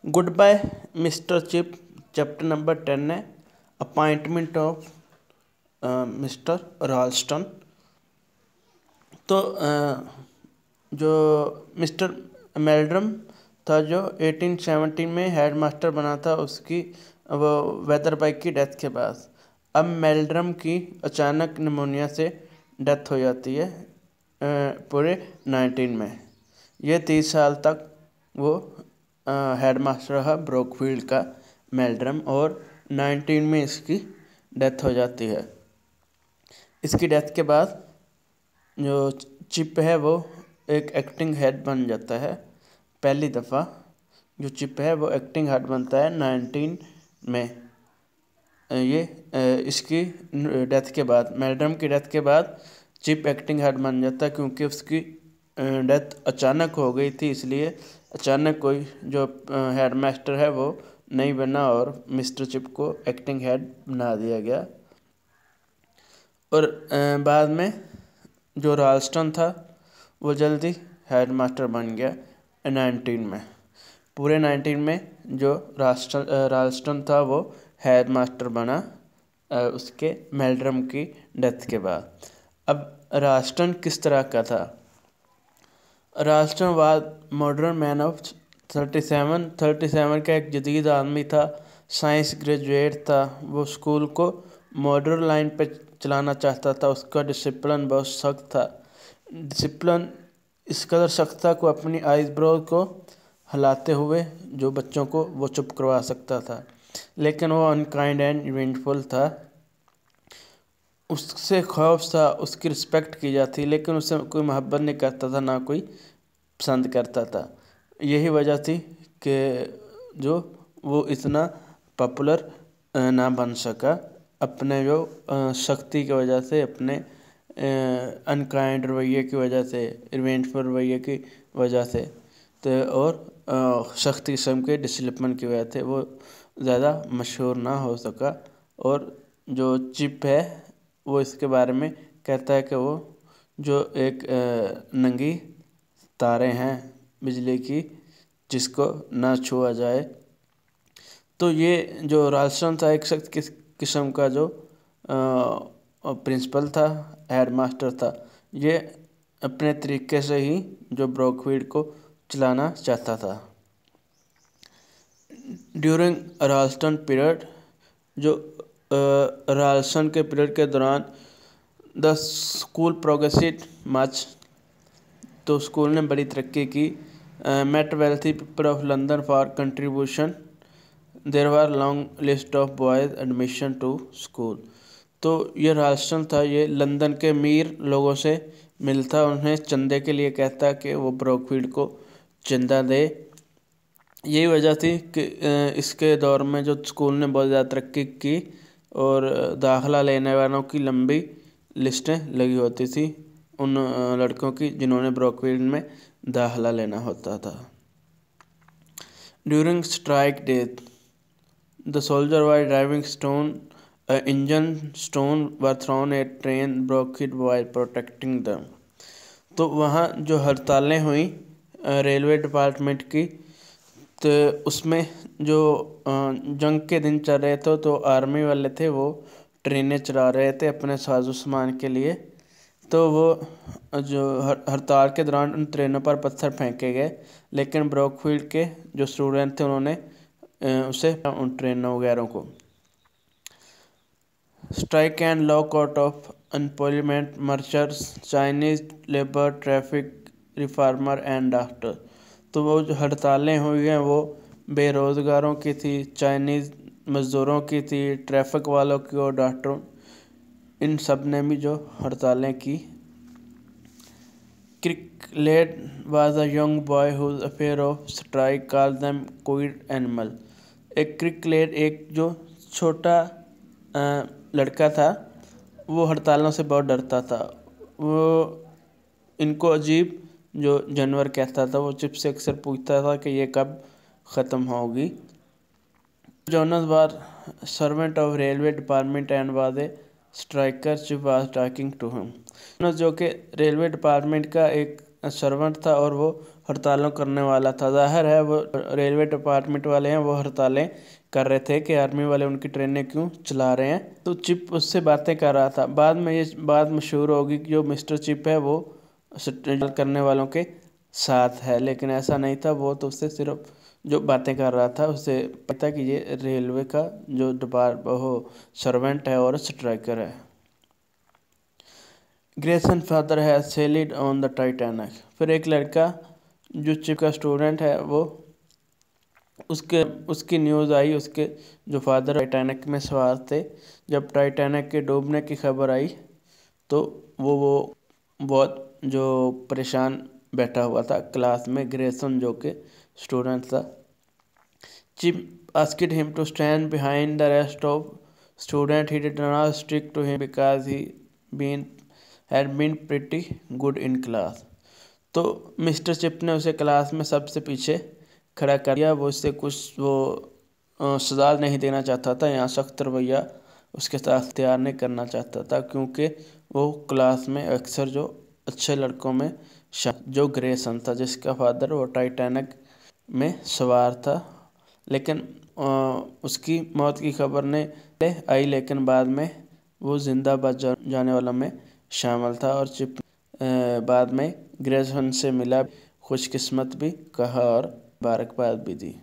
Good bye mister Chip chapter number 10 है appointment of mister राल्स्टन। तो जो मिस्टर मेल्ड्रम था जो 1817 में हेड मास्टर बना था, उसकी वो वेदरबाई की डेथ के बाद अब मेल्ड्रम की अचानक निमोनिया से डेथ हो जाती है पूरे 19 में। ये 30 साल तक वो हेड मास्टर रहा ब्रोकफील्ड का मेल्ड्रम, और 19 में इसकी डेथ हो जाती है। इसकी डेथ के बाद जो चिप है वो एक एक्टिंग हेड बन जाता है। पहली दफ़ा जो चिप है वो एक्टिंग हेड बनता है 19 में। ये इसकी डेथ के बाद, मेल्ड्रम की डेथ के बाद चिप एक्टिंग हेड बन जाता है, क्योंकि उसकी डेथ अचानक हो गई थी, इसलिए अचानक कोई जो हेड मास्टर है वो नहीं बना और मिस्टर चिप को एक्टिंग हेड बना दिया गया। और बाद में जो राल्स्टन था वो जल्दी हेड मास्टर बन गया 19 में। पूरे 19 में जो राल्स्टन था वो हेड मास्टर बना उसके मेल्ड्रम की डेथ के बाद। अब राल्स्टन किस तरह का था? राल्स्टन वाज मॉडर्न मैन ऑफ 37 का एक जदीद आदमी था, साइंस ग्रेजुएट था। वो स्कूल को मॉडर्न लाइन पे चलाना चाहता था। उसका डिसिप्लिन बहुत सख्त था। डिसिप्लिन इस कदर सख्त था कि अपनी आईब्रो को हिलाते हुए जो बच्चों को वो चुप करवा सकता था, लेकिन वो अनकाइंड एंड इवेंटफुल था। उससे खौफ था, उसकी रिस्पेक्ट की जाती, लेकिन उससे कोई मोहब्बत नहीं करता था, ना कोई पसंद करता था। यही वजह थी कि जो वो इतना पॉपुलर ना बन सका, अपने जो सख्ती की वजह से, अपने अनकाइंड रवैये की वजह से, इवेंटफुल रवैये की वजह से, तो और सख्त किस्म के डिसिप्लिन की वजह से वो ज़्यादा मशहूर ना हो सका। और जो चिप है वो इसके बारे में कहता है कि वो जो एक नंगी तारे हैं बिजली की, जिसको ना छुआ जाए। तो ये जो राल्स्टन था एक सख्त किस्म का जो प्रिंसिपल था, हेड मास्टर था। ये अपने तरीके से ही जो ब्रोकफील्ड को चलाना चाहता था। ड्यूरिंग राल्स्टन पीरियड, जो राल्स्टन के पीरियड के दौरान द स्कूल प्रोग्रेसिव मच, तो स्कूल ने बड़ी तरक्की की। Met wealthy people of London for contribution, there were long list of boys admission to school. तो ये राल्स्टन था, ये लंदन के अमीर लोगों से मिलता, उन्हें चंदे के लिए कहता कि वो ब्रोकफील्ड को चंदा दे। यही वजह थी कि इसके दौर में जो स्कूल ने बहुत ज़्यादा तरक्की की और दाखिला लेने वालों की लंबी लिस्टें लगी होती थी उन लड़कों की जिन्होंने ब्रोकफील्ड में दाखिला लेना होता था। During strike days, the soldier were driving stone engine stone were thrown at train Brookfield while protecting them. तो वहाँ जो हड़तालें हुई रेलवे डिपार्टमेंट की, तो उसमें जो जंग के दिन चल रहे थे, तो आर्मी वाले थे वो ट्रेनें चला रहे थे अपने साजो सामान के लिए। तो वो जो हड़ताल के दौरान उन ट्रेनों पर पत्थर फेंके गए, लेकिन ब्रोकफील्ड के जो स्टूडेंट थे उन्होंने उसे उन ट्रेनों वगैरह को strike and lock out of unemployment marchers, Chinese labour, traffic reformer and doctor. तो वो जो हड़तालें हुई हैं वो बेरोज़गारों की थी, चाइनीज़ मज़दूरों की थी, ट्रैफिक वालों की और डॉक्टरों, इन सब ने भी जो हड़तालें की। Cricklet was a young boy whose affair of strike call them queer animal. एक क्रिकलेट एक जो छोटा लड़का था, वो हड़तालों से बहुत डरता था। वो इनको अजीब जो जानवर कहता था। वो चिप से अक्सर पूछता था कि ये कब ख़त्म होगी। Jonas was servant of railway department and was a striker, Chip was talking to him. Jonas जो कि रेलवे डिपार्टमेंट का एक सर्वेंट था और वो हड़तालों करने वाला था। ज़ाहिर है वो रेलवे डिपार्टमेंट वाले हैं, वो हड़तालें कर रहे थे कि आर्मी वाले उनकी ट्रेनें क्यों चला रहे हैं। तो चिप उससे बातें कर रहा था। बाद में ये बात मशहूर होगी कि जो मिस्टर चिप है वो हड़ताल करने वालों के साथ है, लेकिन ऐसा नहीं था। वो तो उससे सिर्फ जो बातें कर रहा था उससे पता कि ये रेलवे का जो सर्वेंट है और स्ट्राइकर है। ग्रेसन फादर है सेलिड ऑन द टाइटैनिक। फिर एक लड़का जो चिप का स्टूडेंट है वो उसकी न्यूज़ आई, उसके जो फादर टाइटैनिक में सवार थे। जब टाइटैनिक के डूबने की खबर आई तो वो बहुत जो परेशान बैठा हुआ था क्लास में। ग्रेसन जो कि स्टूडेंट था। Chip asked him to stand behind the rest of student. He did not stick to him because he had been pretty good in class. तो मिस्टर चिप ने उसे क्लास में सबसे पीछे खड़ा कर दिया। वो उससे कुछ सजा नहीं देना चाहता था, यहाँ सख्त रवैया उसके साथ इख्तियार नहीं करना चाहता था, क्योंकि वो क्लास में अक्सर जो अच्छे लड़कों में जो ग्रेसन था जिसका फादर वो टाइटैनिक में सवार था। लेकिन उसकी मौत की खबर नहीं आई, लेकिन बाद में वो जिंदा बच जाने वालों में शामिल था। और चिप बाद में ग्रेसन से मिला, खुशकिस्मत भी कहा और मुबारकबाद भी दी।